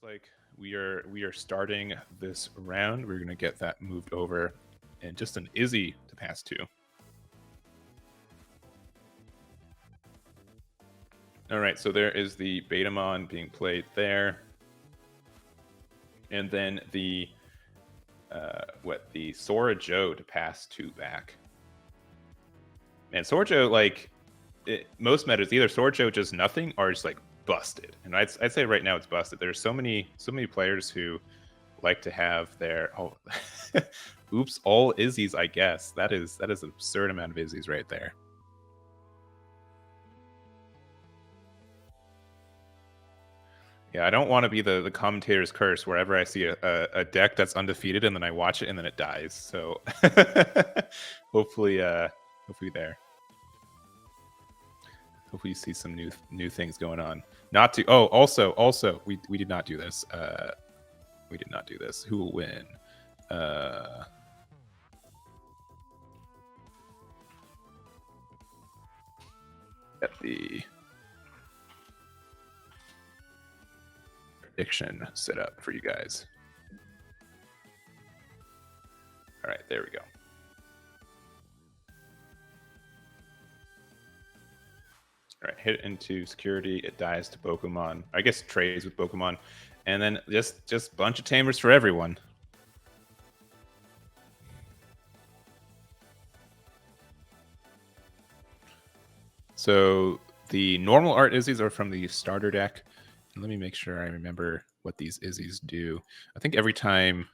Looks like we are starting this round. We're gonna get that moved over, and just an Izzy to pass to. All right, so there is the Betamon being played there, and then the the Sora Joe to pass two back. Man, Sora Joe, like most metas, either Sora Joe does nothing or it's like busted, and I'd say right now it's busted. There's so many players who like to have their oops, all Izzies. I guess that is an absurd amount of Izzies right there. Yeah, I don't want to be the commentator's curse wherever I see a deck that's undefeated and then I watch it and then it dies. So hopefully there. Hopefully you see some new things going on. Not to also we did not do this. We did not do this. Who will win? Get the prediction set up for you guys. All right, there we go. All right, hit into security. It dies to Pokemon. I guess it trades with Pokemon, and then just bunch of tamers for everyone. So the normal art Izzies are from the starter deck. And let me make sure I remember what these Izzies do. I think every time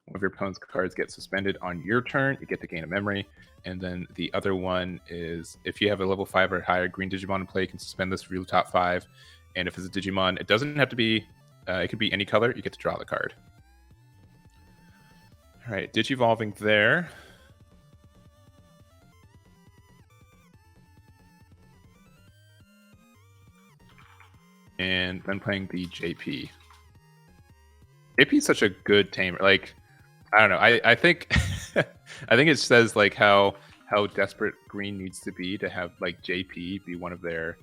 one of your opponent's cards get suspended on your turn, you get to gain a memory. And then the other one is if you have a level 5 or higher green Digimon in play, you can suspend this for your top 5. And if it's a Digimon, it doesn't have to be, it could be any color. You get to draw the card. All right, Digivolving there. And then playing the JP. JP is such a good tamer. Like, I don't know. I think I think it says like how desperate green needs to be to have like JP be one of their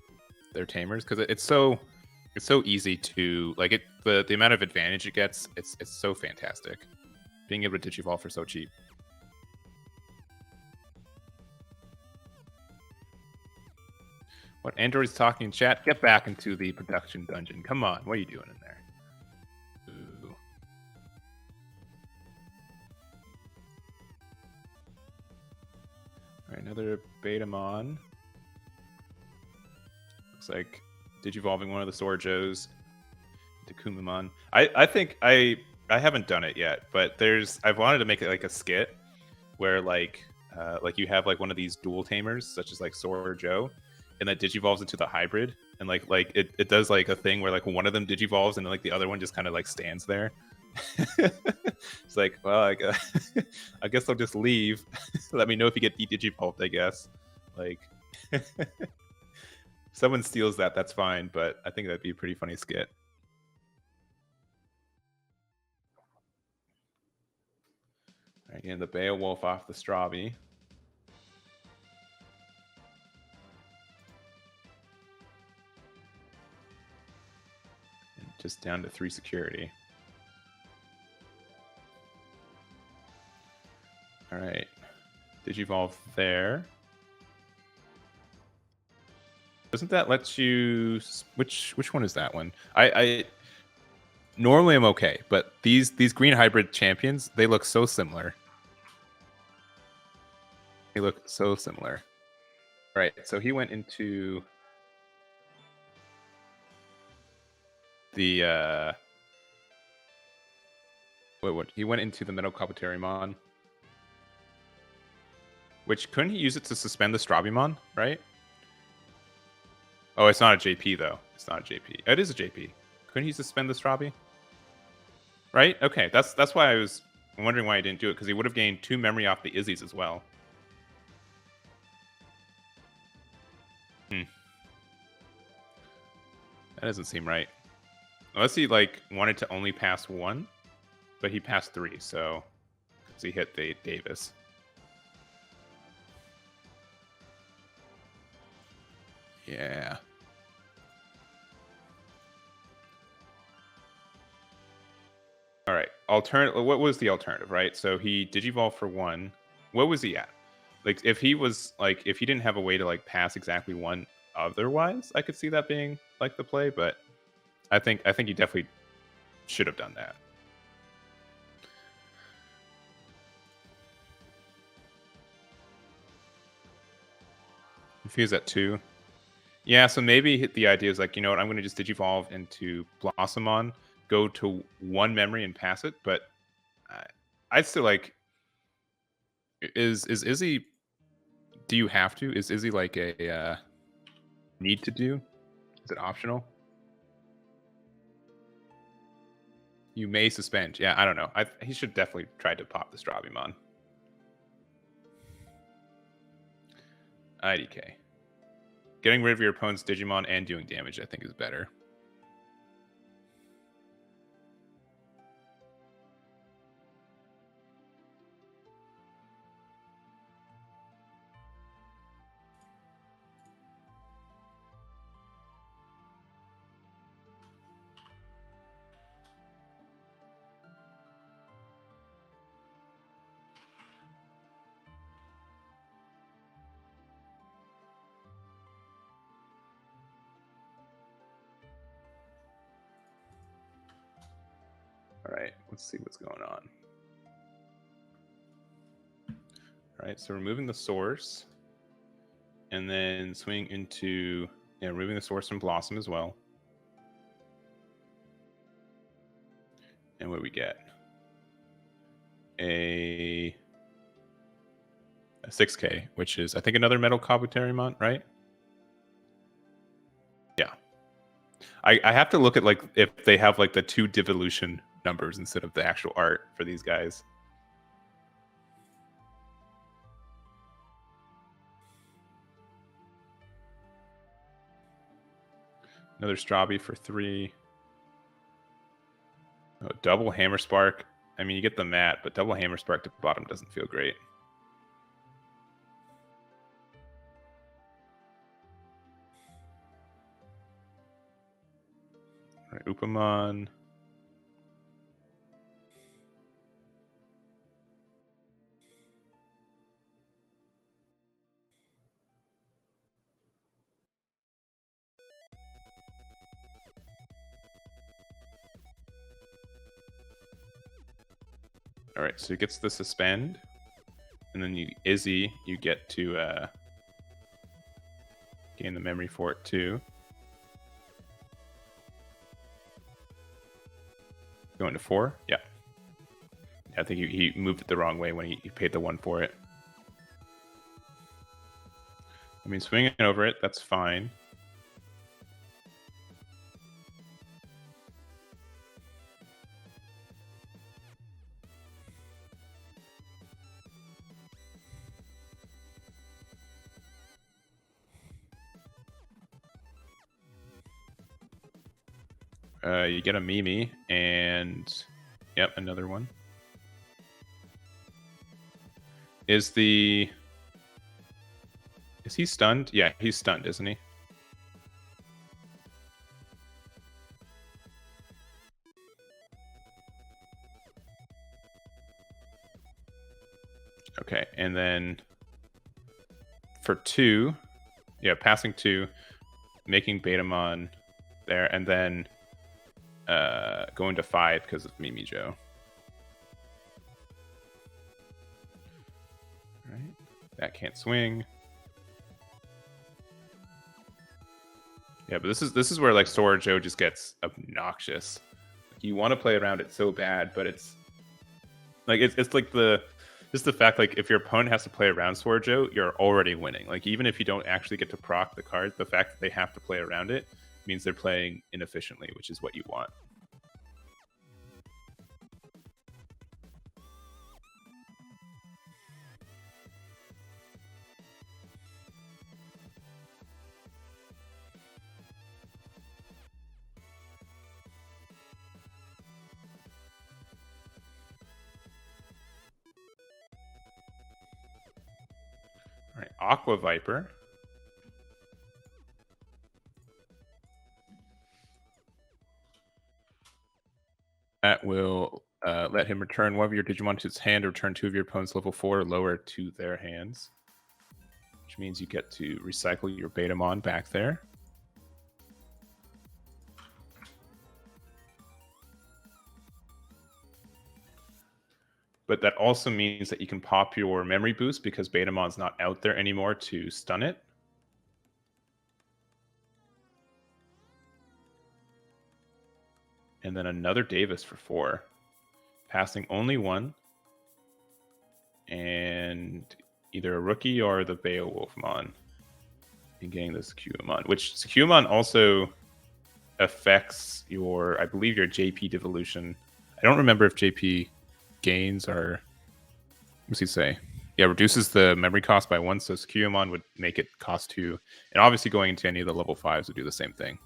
tamers, because it's so easy to like it. The amount of advantage it gets, it's so fantastic. Being able to Digivolve for so cheap. What Android's talking in chat? Get back into the production dungeon. Come on, what are you doing in there? Ooh. All right, another Betamon. Looks like Digivolving one of the Sorjos into Kumamon. I think I haven't done it yet, but I've wanted to make it like a skit where like you have like one of these dual tamers, such as like Sorjo, and that digivolves into the hybrid, and like it does like a thing where like one of them digivolves and then like the other one just kind of like stands there. It's like, well, I guess I'll just leave. Let me know if you get digivolved, I guess. Like someone steals that's fine, but I think that'd be a pretty funny skit. All right, and the Beowulf off the Stravi. Just down to 3 security. All right, Digivolve there. Doesn't that let you? Which one is that one? I normally I'm okay, but these green hybrid champions, they look so similar. They look so similar. All right, so he went into the what? He went into the Metal Kabuterimon. Which couldn't he use it to suspend the Strabimon, right? Oh, it's not a JP though. It's not a JP. It is a JP. Couldn't he suspend the Strabi? Right? Okay, that's why I was wondering why he didn't do it, because he would have gained 2 memory off the Izzies as well. That doesn't seem right. Unless he like wanted to only pass 1, but he passed 3, so he hit the Davis. Yeah. what was the alternative, right? So he digivolved for 1. What was he at? Like if he didn't have a way to like pass exactly 1 otherwise, I could see that being like the play, but I think he definitely should have done that. If he was at 2. Yeah, so maybe the idea is like, you know what, I'm going to just digivolve into Blossomon, go to 1 memory and pass it, but I'd still like, is Izzy, do you have to? Is Izzy like a need to do? Is it optional? You may suspend. Yeah, I don't know. He should definitely try to pop the Strabimon. IDK. Getting rid of your opponent's Digimon and doing damage, I think, is better. All right, let's see what's going on. All right, so removing the source, and then swing into, removing the source from Blossom as well. And what do we get? A 6K, which is, I think, another Metal Kabuterimon, right? Yeah. I have to look at, like, if they have, like, the 2 devolution numbers instead of the actual art for these guys. Another Strabi for 3. Oh, double Hammer Spark. I mean, you get the mat, but double Hammer Spark to bottom doesn't feel great. All right, Upamon. All right, so he gets the suspend, and then Izzy, you get to gain the memory for it too. Going to 4, yeah. I think he moved it the wrong way when he paid the 1 for it. I mean, swinging over it, that's fine. You get a Mimi, and yep, another one. Is he stunned? Yeah, he's stunned, isn't he? Okay, and then for 2, yeah, passing 2, making Betamon there, and then going to 5 because of Mimi Joe. All right, that can't swing. Yeah, but this is where like Sora Joe just gets obnoxious. Like, you want to play around it so bad, but it's like it's like just the fact, like, if your opponent has to play around Sora Joe, you're already winning. Like, even if you don't actually get to proc the card, the fact that they have to play around it means they're playing inefficiently, which is what you want. All right, Aqua Viper. That will Let him return one of your Digimon to its hand, or return 2 of your opponent's level 4 or lower to their hands. Which means you get to recycle your Betamon back there. But that also means that you can pop your memory boost because Betamon's not out there anymore to stun it. And then another Davis for 4. Passing only 1. And either a rookie or the Beowulfmon. And getting this Secuamon. Which Secuamon also affects your, I believe, your JP devolution. I don't remember if JP gains are, what's he say? Yeah, reduces the memory cost by 1, so Secuamon would make it cost 2. And obviously going into any of the level 5s would do the same thing.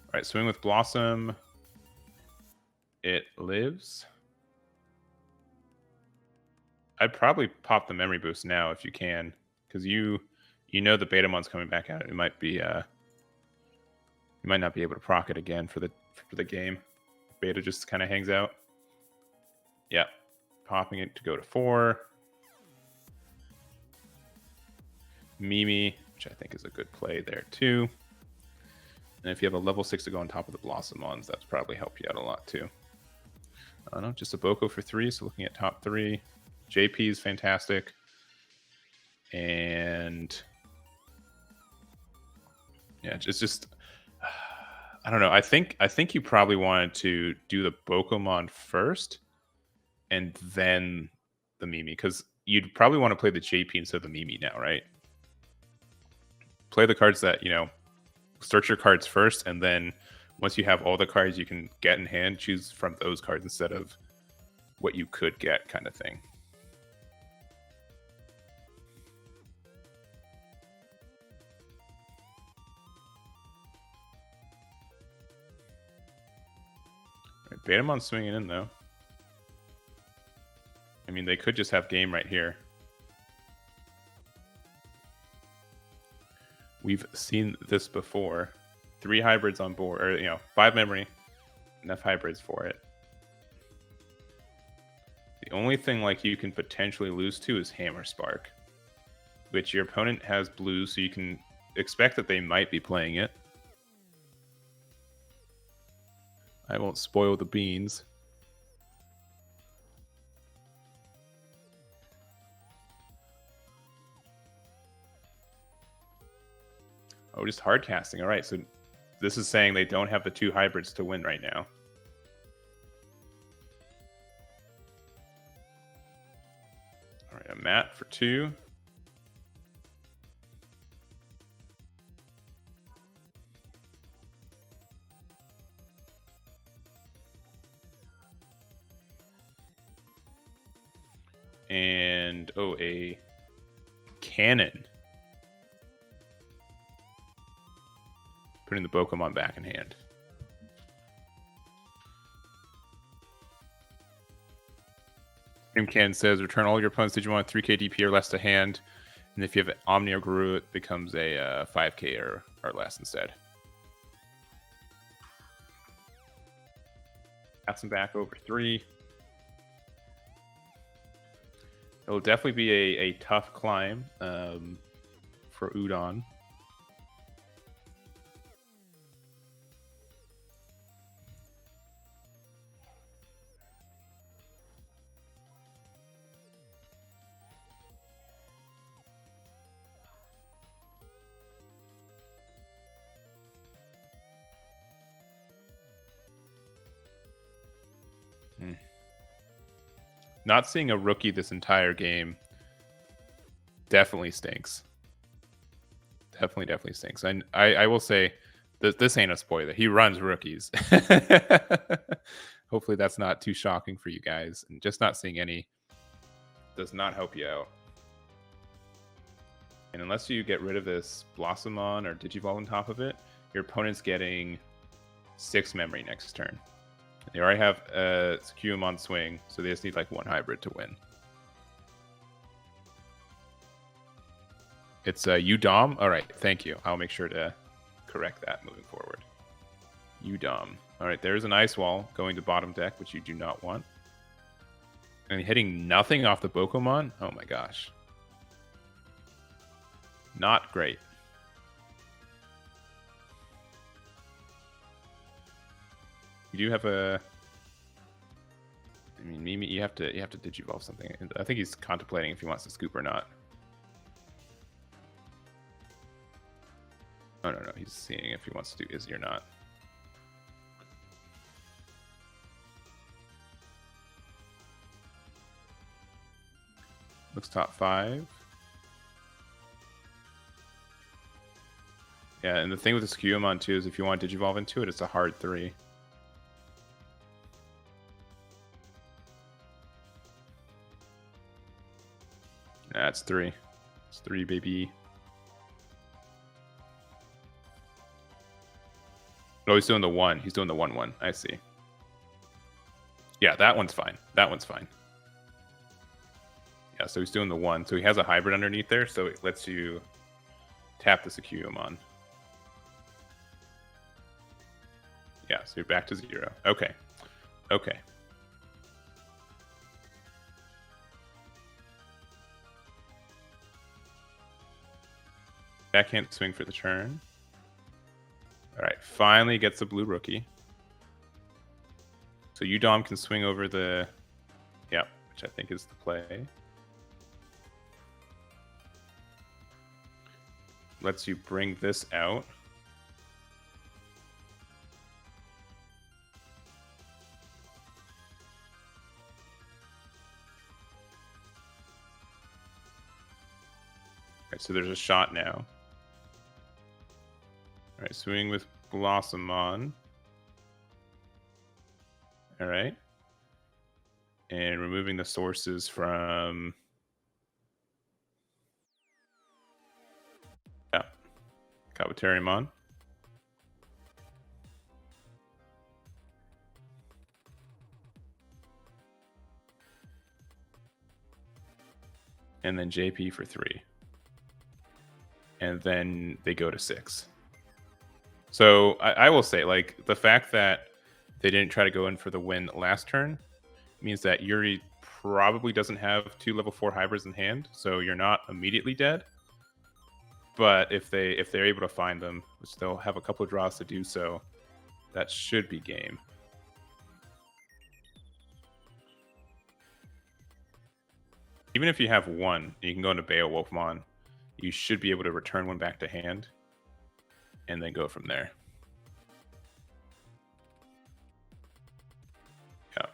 Alright, swing with Blossom. It lives. I'd probably pop the memory boost now if you can. Because you know the Betamon's coming back out. It might be you might not be able to proc it again for the game. Beta just kind of hangs out. Yeah. Popping it to go to 4. Mimi, which I think is a good play there too. And if you have a level 6 to go on top of the Blossomons, that's probably helped you out a lot too. No, just a Boko for 3, so looking at top 3. JP is fantastic. And yeah, it's just I don't know. I think you probably wanted to do the Bokomon first and then the Mimi, because you'd probably want to play the JP instead of the Mimi now, right? Play the cards that, search your cards first, and then once you have all the cards you can get in hand, choose from those cards instead of what you could get, kind of thing. Right, Betamon's swinging in, though. I mean, they could just have game right here. We've seen this before. 3 hybrids on board, or 5 memory, enough hybrids for it. The only thing like you can potentially lose to is Hammer Spark, which your opponent has blue, so you can expect that they might be playing it. I won't spoil the beans. Oh, just hard casting. All right, so this is saying they don't have the 2 hybrids to win right now. All right, a mat for 2. And, a cannon. Putting the Pokemon back in hand. Can says return all your opponent's Digimon 3k DP or less to hand, and if you have Omni or Guru, it becomes a 5k or less instead. Pass them back over 3. It'll definitely be a tough climb for Udon. Not seeing a rookie this entire game definitely stinks. Definitely stinks. I will say this ain't a spoiler. He runs rookies. Hopefully that's not too shocking for you guys. And just not seeing any does not help you out. And unless you get rid of this Blossomon or Digivolve on top of it, your opponent's getting 6 memory next turn. They already have a Secuamon swing, so they just need like 1 hybrid to win. It's Udom. All right, thank you. I'll make sure to correct that moving forward. Udom. All right, there's an ice wall going to bottom deck, which you do not want. And hitting nothing off the Bokomon? Oh my gosh. Not great. You do have a... I mean, Mimi, you have to digivolve something. I think he's contemplating if he wants to scoop or not. Oh, no, he's seeing if he wants to do Izzy or not. Looks top 5. Yeah, and the thing with the Skyumon too is if you want to digivolve into it, it's a hard 3. That's 3. It's 3, baby. Oh, he's doing the 1. He's doing the 1/1. I see. Yeah, that one's fine. That one's fine. Yeah, so he's doing the 1. So he has a hybrid underneath there, so it lets you tap the Skyumon. Yeah, so you're back to 0. Okay. Okay. Backhand swing for the turn. All right, finally gets the blue rookie. So Udom can swing over the... Yeah, which I think is the play. Lets you bring this out. All right, so there's a shot now. All right, swing with Blossomon. All right. And removing the sources from... Yeah. Kabuterimon. And then JP for 3. And then they go to 6. So I will say, like, the fact that they didn't try to go in for the win last turn means that Yuri probably doesn't have 2 level 4 hybrids in hand, so you're not immediately dead. But if they're able to find them, which they'll have a couple of draws to do so, that should be game. Even if you have 1, you can go into Beowulfmon. You should be able to return 1 back to hand, and then go from there. Yeah.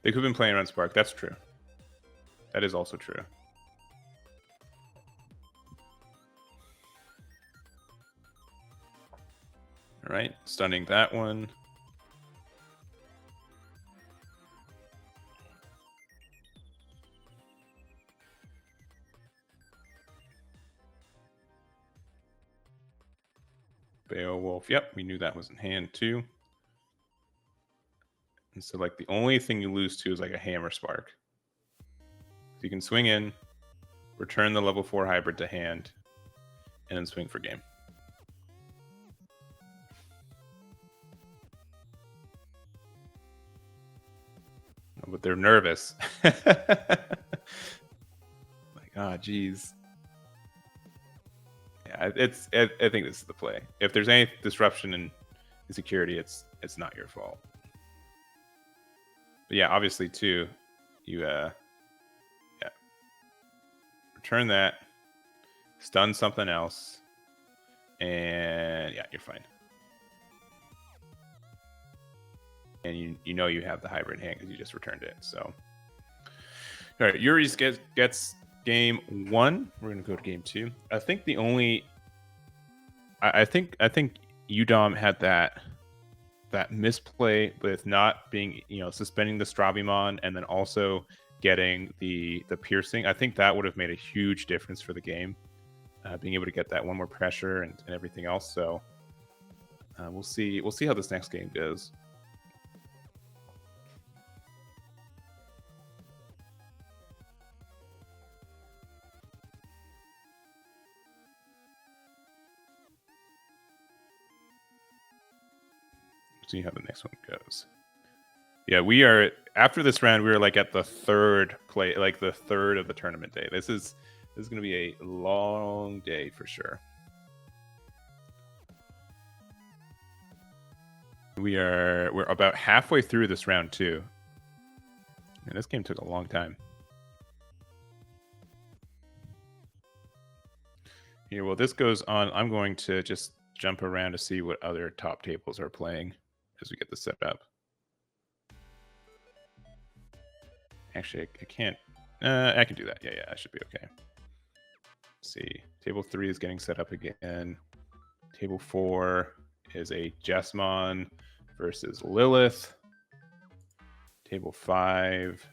They could have been playing around Spark. That's true. That is also true. All right, stunning that one. Beowulf. Yep, we knew that was in hand too. And so, like, the only thing you lose to is like a Hammer Spark. So you can swing in, return the level 4 hybrid to hand, and then swing for game. But they're nervous. Like, ah, geez. Yeah, I think this is the play. If there's any disruption in security, it's not your fault. But yeah, obviously too, you yeah, return that, stun something else, and yeah, you're fine. And you know you have the hybrid hand because you just returned it. So, all right, Yuri's gets game 1. We're gonna go to game 2. I think the only, I think Udom had that misplay with not being, suspending the Strabimon and then also getting the piercing. I think that would have made a huge difference for the game, being able to get that 1 more pressure and everything else. So we'll see how this next game goes. see how the next one goes. Yeah, we are after this round. We are like at the third play, like the third of the tournament day. This is going to be a long day for sure. We're about halfway through this round too. And this game took a long time. Here, well, this goes on. I'm going to just jump around to see what other top tables are playing as we get this set up. Actually, I can't. I can do that. Yeah, I should be okay. Let's see. Table 3 is getting set up again. Table 4 is a Jesmon versus Lilith. Table 5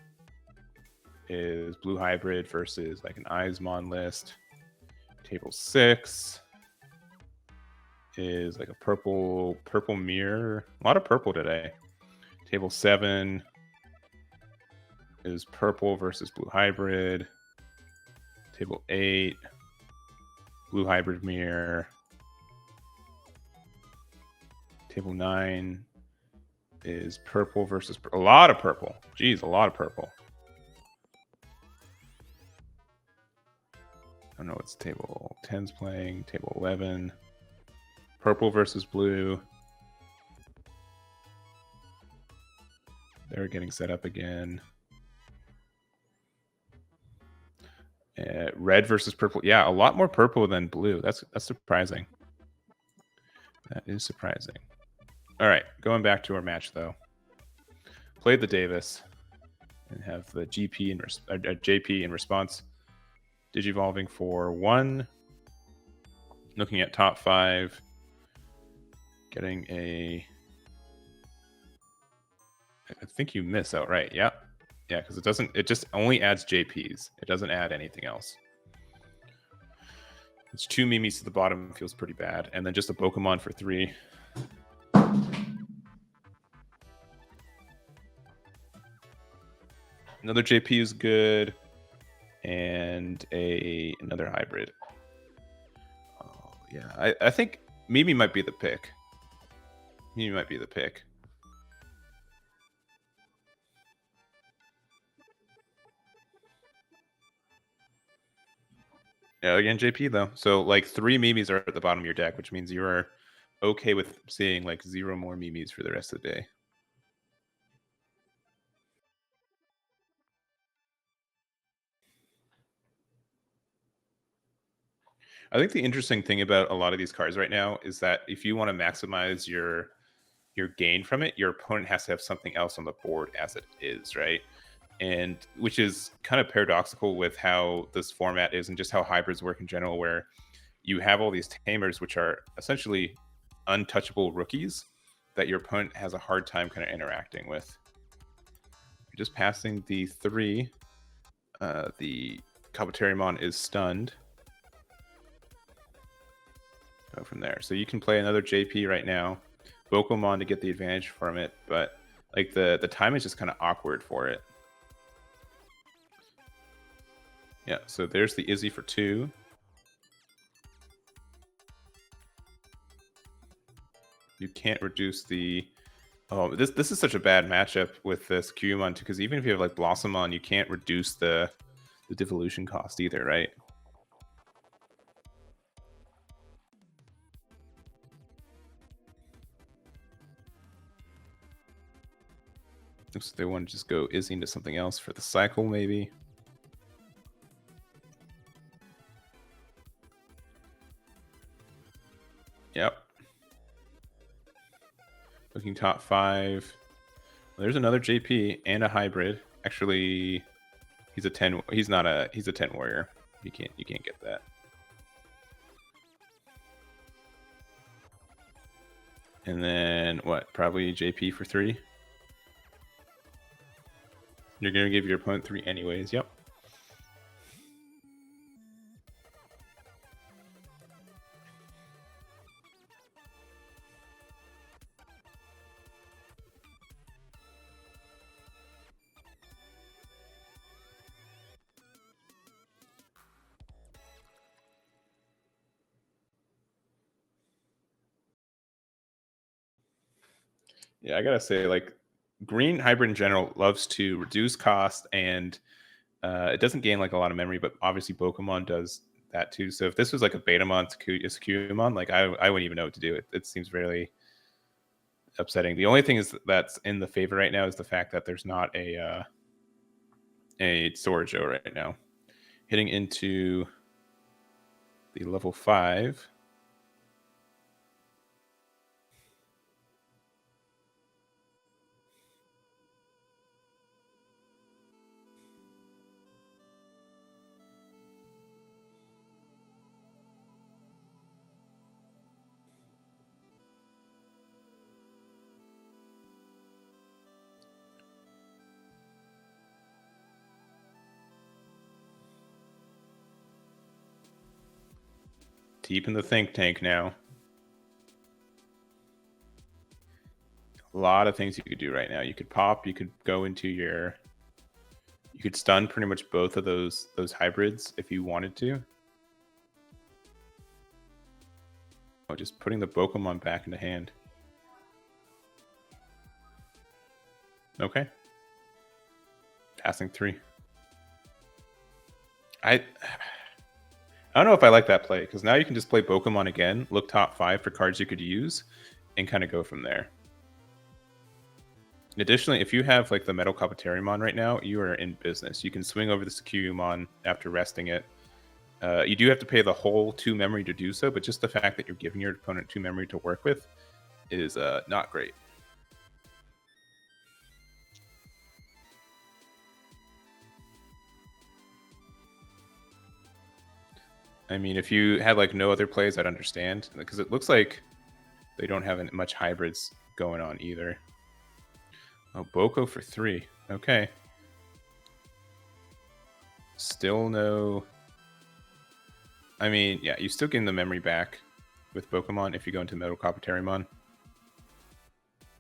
is Blue Hybrid versus like an Eismon list. Table 6 is like a purple mirror. A lot of purple today. Table 7 is purple versus Blue Hybrid. Table 8, Blue Hybrid mirror. Table 9 is purple versus a lot of purple. Jeez, a lot of purple. I don't know what's table 10's playing. Table 11, purple versus blue. They're getting set up again. Red versus purple. Yeah, a lot more purple than blue. That's surprising. That is surprising. All right, going back to our match though. Played the Davis and have the GP and JP in response. Digivolving for 1. Looking at top 5. Getting a. I think you miss outright. Yeah. Yeah, because it doesn't. It just only adds JPs. It doesn't add anything else. It's 2 Mimis to the bottom. Feels pretty bad, and then just a Pokemon for 3. Another JP is good, and another hybrid. Oh yeah, I think Mimi might be the pick. Mimi might be the pick. Yeah, again, JP though. So like 3 Mimis are at the bottom of your deck, which means you are okay with seeing like 0 more Mimis for the rest of the day. I think the interesting thing about a lot of these cards right now is that if you want to maximize your gain from it, your opponent has to have something else on the board as it is, right? And which is kind of paradoxical with how this format is and just how hybrids work in general, where you have all these tamers which are essentially untouchable rookies that your opponent has a hard time kind of interacting with. You're just passing the 3. The Kabuterimon is stunned. Go from there. So you can play another JP right now, Pokemon to get the advantage from it, but like the time is just kind of awkward for it. Yeah, so there's the Izzy for 2. You can't reduce the. Oh, this is such a bad matchup with this Cubone too, because even if you have like Blossomon, you can't reduce the devolution cost either, right? Looks like they want to just go Izzy into something else for the cycle, maybe. Yep. Looking top 5. Well, there's another JP and a hybrid. Actually, he's a 10. He's not a. He's a 10 warrior. You can't get that. And then what? Probably JP for 3. You're gonna give your opponent 3 anyways. Yep. Yeah, I gotta say, like, green hybrid in general loves to reduce cost, and it doesn't gain like a lot of memory, but obviously Pokemon does that too. So if this was like a Betamon Sucumon, like I wouldn't even know what to do. It seems really upsetting. The only thing is that's in the favor right now is the fact that there's not a Sworjo right now. Hitting into the level 5. Deep in the think tank now. A lot of things you could do right now. You could pop, you could go into your, you could stun pretty much both of those hybrids if you wanted to. Oh, just putting the Pokemon back into hand. Okay. Passing 3. I don't know if I like that play, because now you can just play Pokemon again, look top 5 for cards you could use, and kind of go from there. Additionally, if you have like the Metal Kabuterimon right now, you are in business. You can swing over the Sucumon after resting it. You do have to pay the whole 2 memory to do so, but just the fact that you're giving your opponent 2 memory to work with is not great. I mean, if you had like no other plays, I'd understand, because it looks like they don't have much hybrids going on either. Oh, Boko for 3. Okay. Still no... I mean, yeah, you still gain the memory back with Pokemon if you go into Metal Kabuterimon,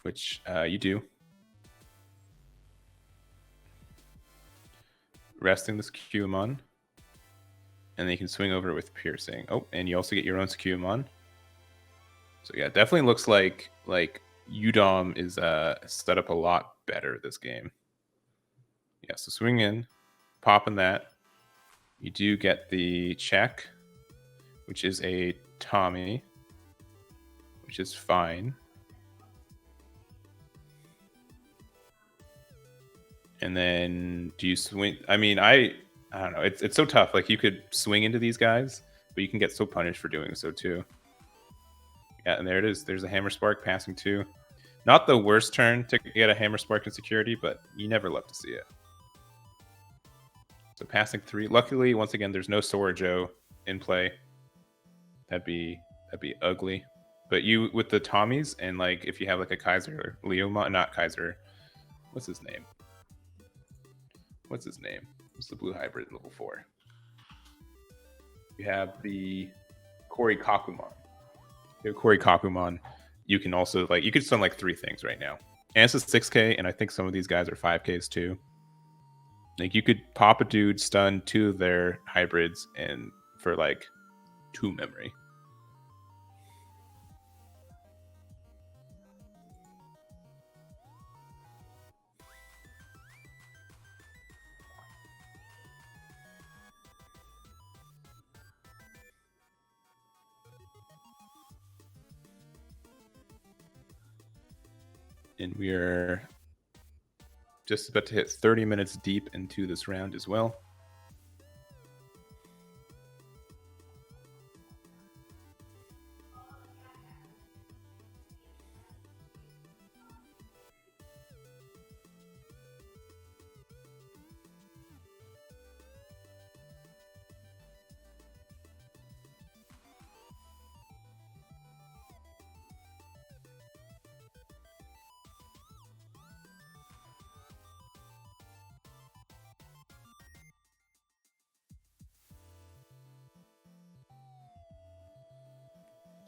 which you do. Resting this Sucumon, and then you can swing over with Piercing. Oh, and you also get your own Sucumon. So yeah, it definitely looks like Udom is set up a lot better this game. Yeah, so swing in, popping that. You do get the check, which is a Tommy, which is fine. And then do you swing? I mean, I don't know. It's so tough. Like you could swing into these guys, but you can get so punished for doing so too. Yeah, and there it is. There's a Hammer Spark passing 2. Not the worst turn to get a Hammer Spark in security, but you never love to see it. So passing 3. Luckily, once again, there's no Sworjo in play. That'd be ugly. But you with the Tommies and like if you have like a Kaiser Leomon, not Kaiser. What's his name? What's the blue hybrid in level 4? You have the CoreTCG. You have CoreTCG. You can also like you could stun like 3 things right now. And it's a 6k, and I think some of these guys are 5ks too. Like you could pop a dude, stun 2 of their hybrids, and for like 2 memory. And we are just about to hit 30 minutes deep into this round as well.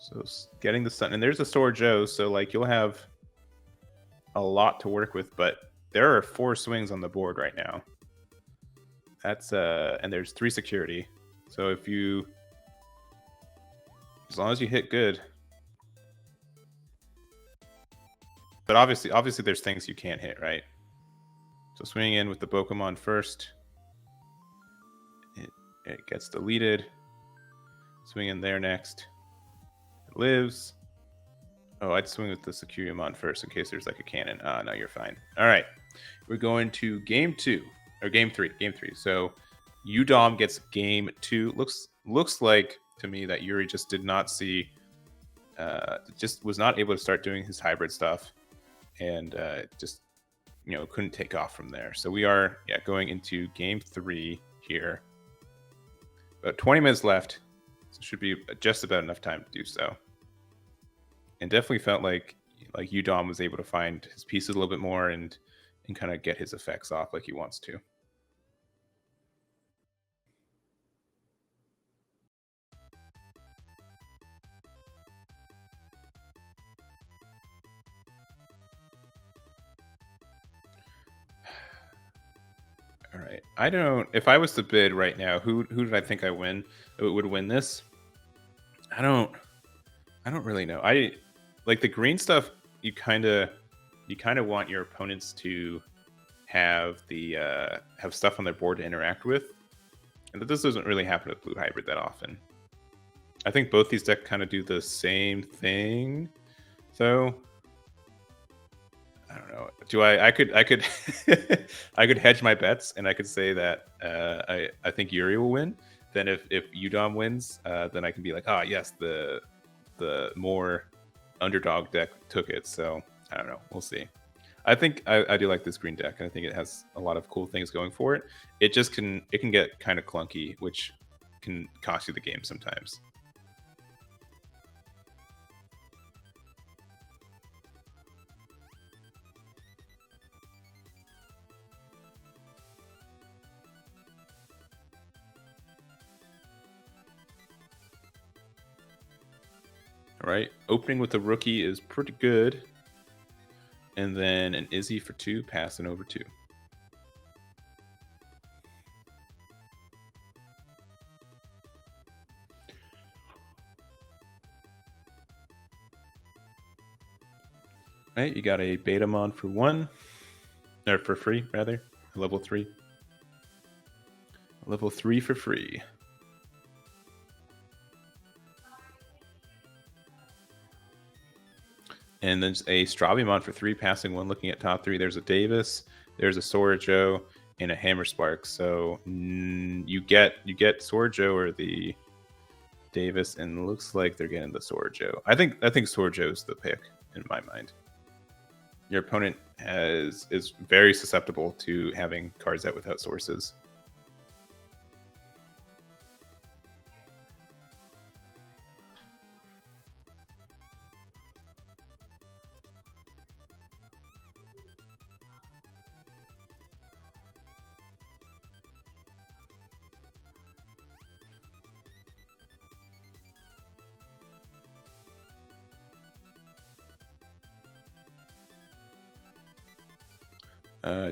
So getting the stun, and there's a Sworjo, so like you'll have a lot to work with, but there are 4 swings on the board right now. That's and there's 3 security. So if you, as long as you hit good. But obviously there's things you can't hit, right? So swinging in with the Pokemon first. It gets deleted. Swing in there next. It lives. Oh, I'd swing with the Securiumon first in case there's like a cannon. No, you're fine. All right. We're going to game 2. Or game 3. Game 3. So Udom gets game 2. Looks like to me that Yuri just did not see... just was not able to start doing his hybrid stuff. And just, couldn't take off from there. So we are going into game 3 here. About 20 minutes left. So it should be just about enough time to do so. And definitely felt like Udom was able to find his pieces a little bit more and kind of get his effects off like he wants to. All right. I don't. If I was to bid right now, who did I think I would win this? I don't really know. I like the green stuff. You kind of want your opponents to have have stuff on their board to interact with, and this doesn't really happen with blue hybrid that often. I think both these decks kind of do the same thing, so I don't know. I could I could hedge my bets and I could say that I think Yuri will win. Then if Udom wins, then I can be like, yes, the more underdog deck took it. So I don't know. We'll see. I think I do like this green deck. I think it has a lot of cool things going for it. It just can get kind of clunky, which can cost you the game sometimes. All right, opening with a rookie is pretty good. And then an Izzy for 2, passing over 2. All right, you got a Betamon for 1. Or for free, rather. Level 3. Level 3 for free. And then a Strawbymon for 3, passing 1, looking at top 3. There's a Davis, there's a Sorajo, and a Hammer Spark. So you get Sorajo or the Davis, and it looks like they're getting the Sorajo. I think Sorajo is the pick in my mind. Your opponent is very susceptible to having cards out without sources.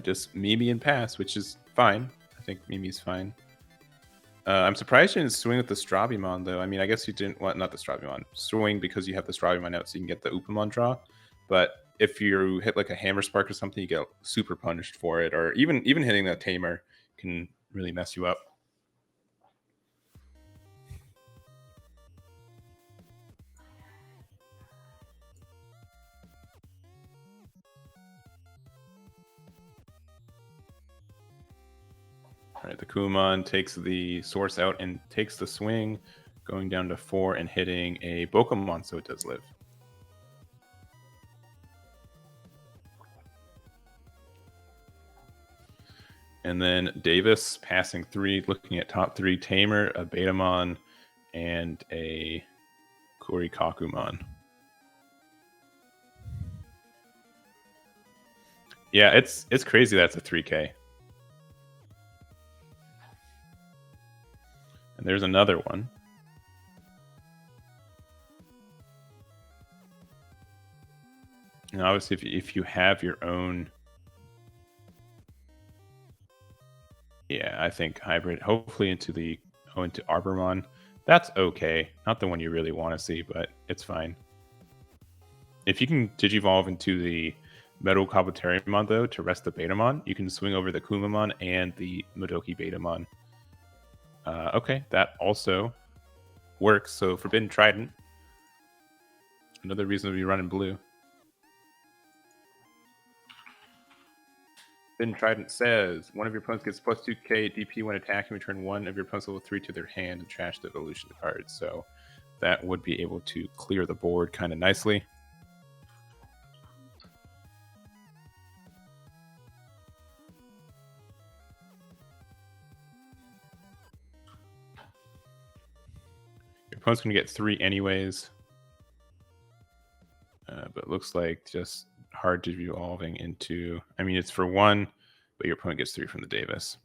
Just Mimi and pass, which is fine. I think Mimi's fine. I'm surprised you didn't swing with the Strawbymon, though. I mean, I guess you didn't want, not the Strawbymon, swing because you have the Strawbymon out so you can get the Upamon draw. But if you hit like a Hammer Spark or something, you get super punished for it. Or even hitting that Tamer can really mess you up. All right, the Kumon takes the source out and takes the swing, going down to 4 and hitting a Pokemon, so it does live. And then Davis passing 3, looking at top 3, Tamer, a Betamon, and a Kurikakumon. Yeah, it's crazy that's a 3K. And there's another one. And obviously, if you have your own... Yeah, I think hybrid, hopefully into Arbomon. That's okay. Not the one you really want to see, but it's fine. If you can Digivolve into the Metal Kabuterimon, though, to rest the Betamon, you can swing over the Kumamon and the Modoki Betamon. Okay, that also works. So Forbidden Trident, another reason to be running blue. Forbidden Trident says, one of your opponents gets plus 2k DP when attacking. Return one of your opponent's level 3 to their hand and trash the evolution card. So that would be able to clear the board kind of nicely. Your opponent's going to get 3 anyways. But it looks like just hard to be evolving into... I mean, it's for 1, but your opponent gets 3 from the Davis.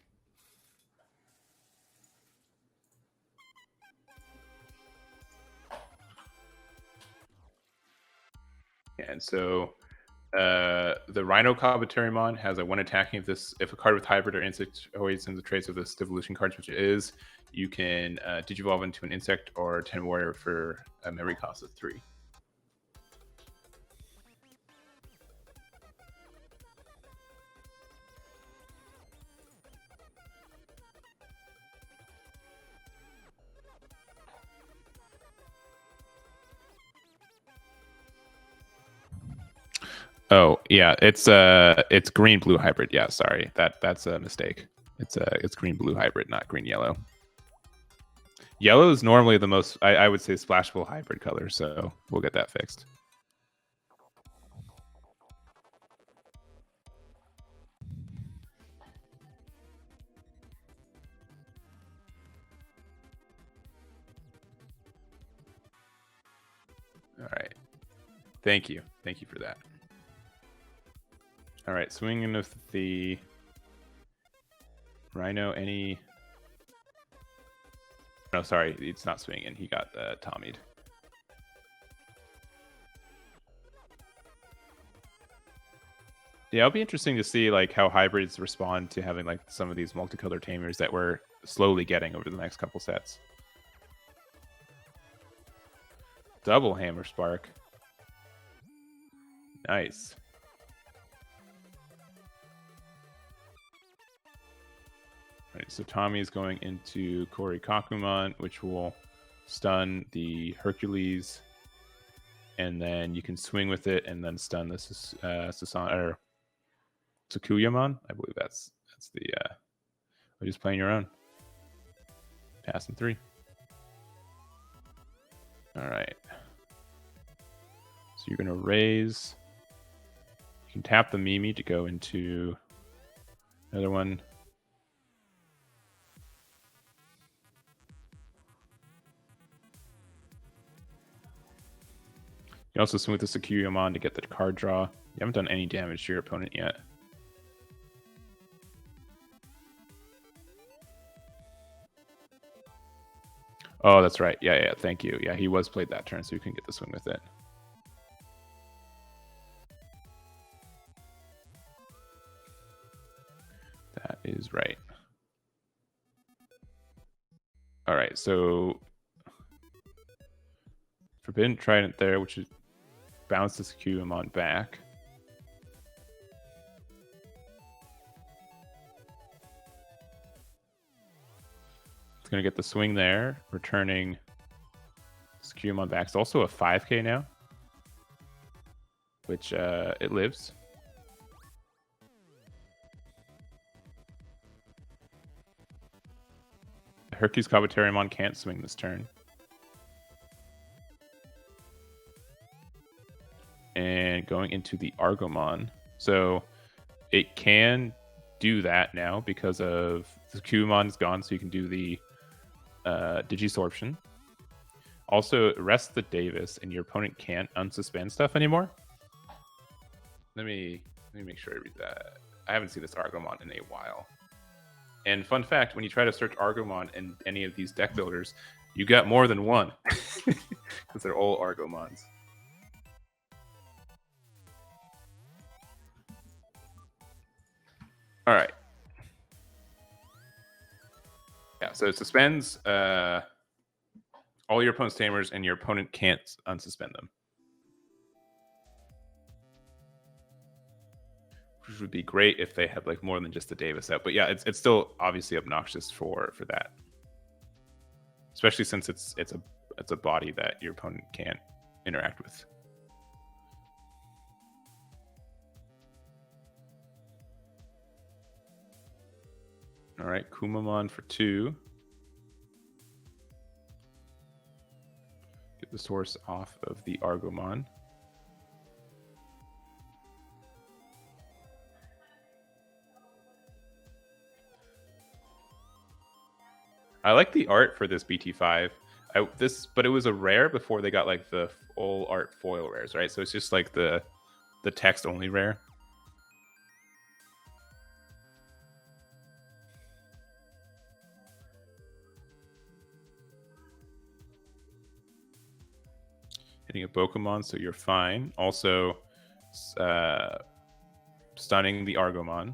And so the Rhino Kabuterimon has a 1 attacking. If a card with hybrid or insect always sends a trace of this evolution cards, which it is, you can Digivolve into an insect or 10 warrior for a memory cost of 3. Oh yeah, it's green blue hybrid. Yeah, sorry, that's a mistake. It's green blue hybrid, not green yellow. Yellow is normally the most, I would say, splashable hybrid color, so we'll get that fixed. All right, thank you for that. All right, swinging with the Rhino. Any? No, sorry, it's not swinging. He got Tommied. Yeah, it'll be interesting to see like how hybrids respond to having like some of these multicolor tamers that we're slowly getting over the next couple sets. Double Hammer Spark. Nice. All right, so Tommy is going into CoreTCG, which will stun the Hercules, and then you can swing with it and then stun the Tsukuyamon. I believe that's the. We're just playing your own. Passing 3. All right. So you're gonna raise. You can tap the Mimi to go into another one. You also swing with the Tsukuyamon to get the card draw. You haven't done any damage to your opponent yet. Oh, that's right. Yeah, thank you. Yeah, he was played that turn, so you can get the swing with it. That is right. All right, so Forbidden Trident there, which is bounce the Tsukuyamon back. It's going to get the swing there, returning Tsukuyamon back. It's also a 5k now, which it lives. Hercules Kabuterimon can't swing this turn. And going into the Argomon. So it can do that now because of the Kumon is gone, so you can do the Digisorption. Also, rest the Davis, and your opponent can't unsuspend stuff anymore. Let me make sure I read that. I haven't seen this Argomon in a while. And fun fact, when you try to search Argomon in any of these deck builders, you got more than one because they're all Argomons. All right. Yeah, so it suspends all your opponent's tamers, and your opponent can't unsuspend them. which would be great if they had like more than just the Davis out. But yeah, it's still obviously obnoxious for that, especially since it's a body that your opponent can't interact with. All right, Kumamon for 2. Get the source off of the Argomon. I like the art for this BT5. But it was a rare before they got like the full art foil rares, right? So it's just like the text only rare. Hitting a Pokemon, so you're fine. Also, stunning the Argomon.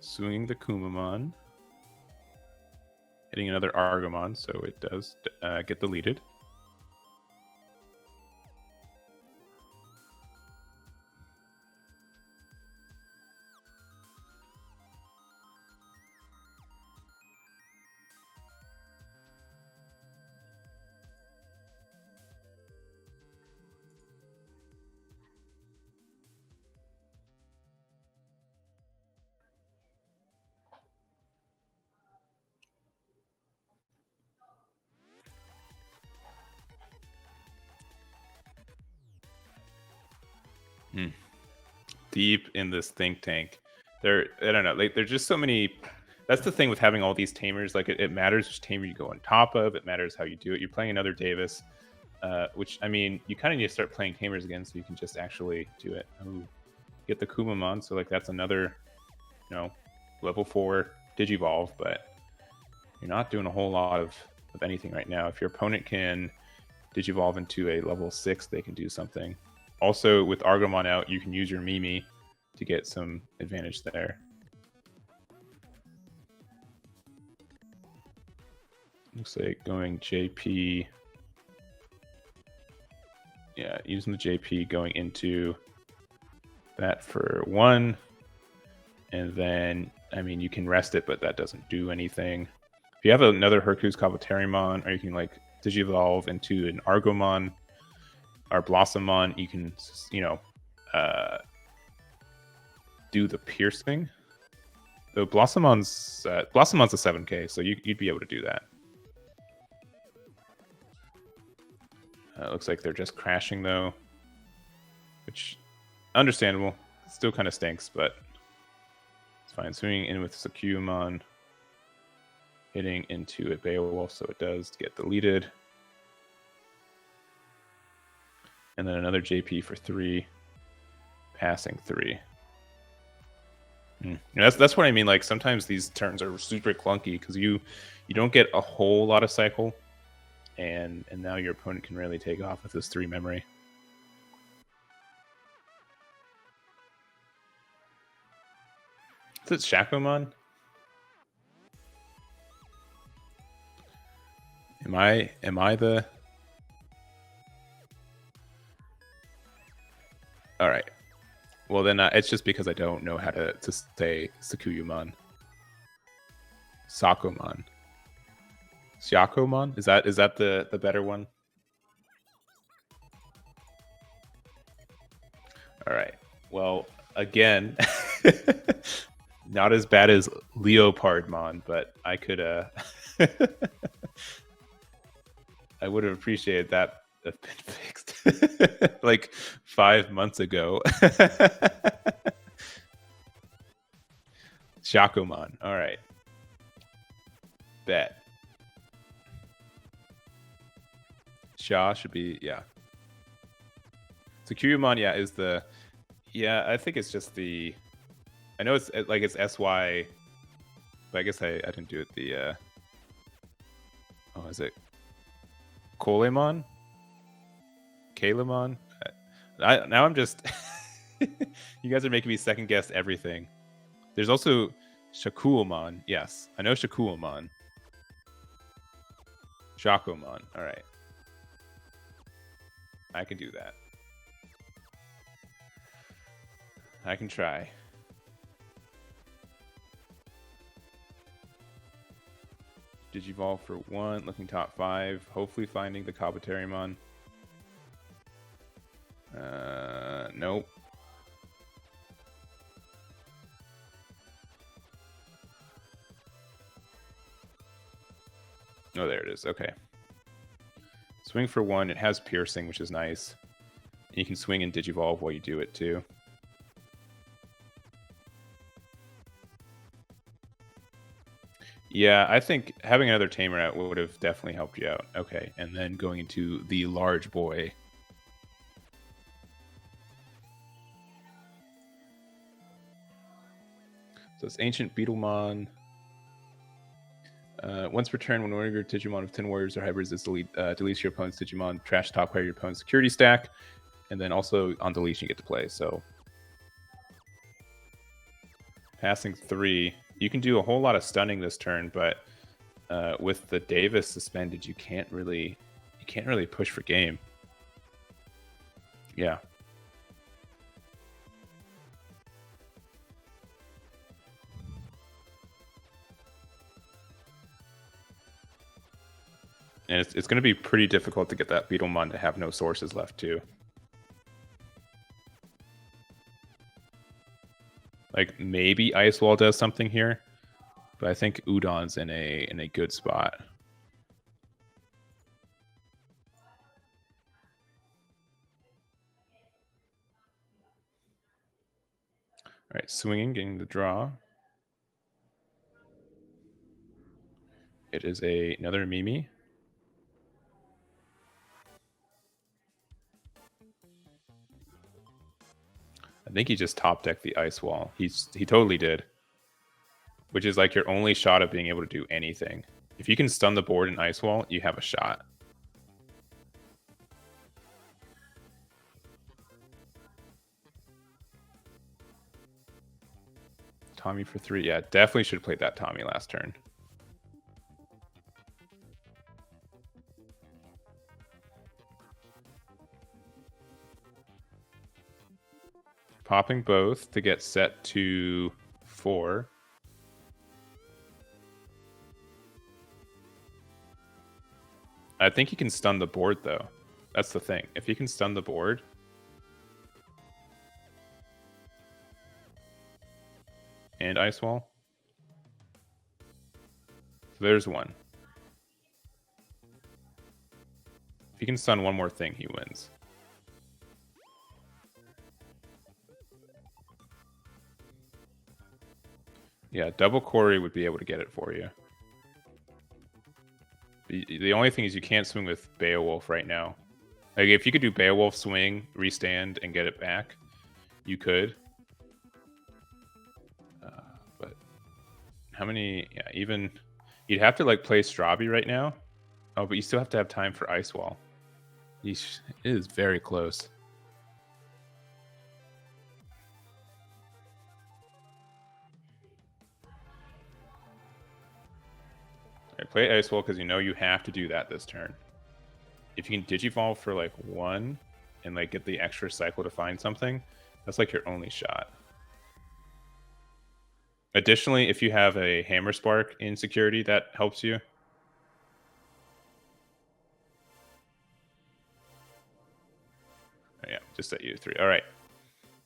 Swinging the Kumamon. Hitting another Argomon, so it does get deleted. Deep in this think tank. I don't know, like there's just so many. That's the thing with having all these tamers. Like it matters which tamer you go on top of. It matters how you do it. You're playing another Davis, which I mean, you kind of need to start playing tamers again so you can just actually do it. Ooh, get the Kumamon, so like that's another, level 4 Digivolve, but you're not doing a whole lot of anything right now. If your opponent can Digivolve into a level 6, they can do something. Also, with Argomon out, you can use your Mimi to get some advantage there. Looks like going JP. Yeah, using the JP, going into that for 1. And then, I mean, you can rest it, but that doesn't do anything. If you have another Hercules Kabuterimon, or you can like Digivolve into an Argomon or Blossomon, you can, do the piercing. Though Blossomon's a 7k, so you'd be able to do that. Looks like they're just crashing though, which understandable. Still kind of stinks, but it's fine. Swinging in with Sakyumon, hitting into a Beowulf, so it does get deleted. And then another JP for 3, passing 3. That's what I mean. Like sometimes these turns are super clunky because you don't get a whole lot of cycle, and now your opponent can really take off with this 3 memory. Is it Shakomon? Am I the? All right. Well, then it's just because I don't know how to say Sakuyumon. Sakomon. Shakomon? Is that the better one? All right. Well, again, not as bad as Leopardmon, but I could I would have appreciated that have been fixed like 5 months ago. Shakomon. All right. Bet. Sha should be, yeah. So Kyuremon, yeah, is the, yeah, I think it's just the, I know it's like it's SY, but I guess I didn't do it the, oh, is it Kolemon? Kalemon? Now I'm just, you guys are making me second guess everything. There's also Shakuomon. Yes, I know Shakuomon. Shakomon. All right. I can do that. I can try. Digivolve for 1, looking top 5. Hopefully finding the Kabuterimon. Nope. Oh, there it is. Okay. Swing for 1. It has piercing, which is nice. And you can swing and Digivolve while you do it, too. Yeah, I think having another tamer out would have definitely helped you out. Okay, and then going into the large boy. So it's Ancient Beetlemon. Once per turn, when one of your Digimon of 10 warriors or hybrids is deletes your opponent's Digimon, trash top card of your opponent's security stack, and then also on deletion you get to play. So passing 3, you can do a whole lot of stunning this turn, but with the Davis suspended, you can't really push for game. Yeah. And it's going to be pretty difficult to get that Beetlemon to have no sources left, too. Like, maybe Ice Wall does something here, but I think Udon's in a good spot. All right, swinging, getting the draw. It is another Mimi. I think he just top decked the Ice Wall. He totally did. Which is like your only shot of being able to do anything. If you can stun the board in Ice Wall, you have a shot. Tommy for 3. Yeah, definitely should have played that Tommy last turn. Popping both to get set to 4. I think he can stun the board, though. That's the thing. If he can stun the board... and Ice Wall. So there's one. If he can stun one more thing, he wins. Yeah, double Corey would be able to get it for you. The only thing is you can't swing with Beowulf right now. Like, if you could do Beowulf swing, restand, and get it back, you could. But how many... Yeah, even... You'd have to, like, play Strabi right now. Oh, but you still have to have time for Ice Wall. It is very close. Right, play Ice Wall because you know you have to do that this turn. If you can Digivolve for like 1 and like get the extra cycle to find something, that's like your only shot. Additionally, if you have a Hammer Spark in security, that helps you. Oh, yeah, just set you to 3. All right.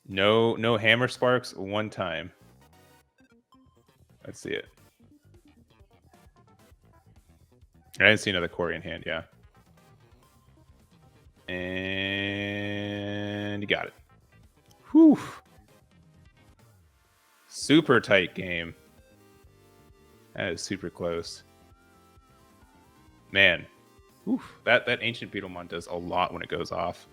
No Hammer Sparks 1 time. Let's see it. I didn't see another Corey in hand, yeah. And you got it. Whew. Super tight game. That is super close. Man. Oof. That Ancient Beetlemon does a lot when it goes off.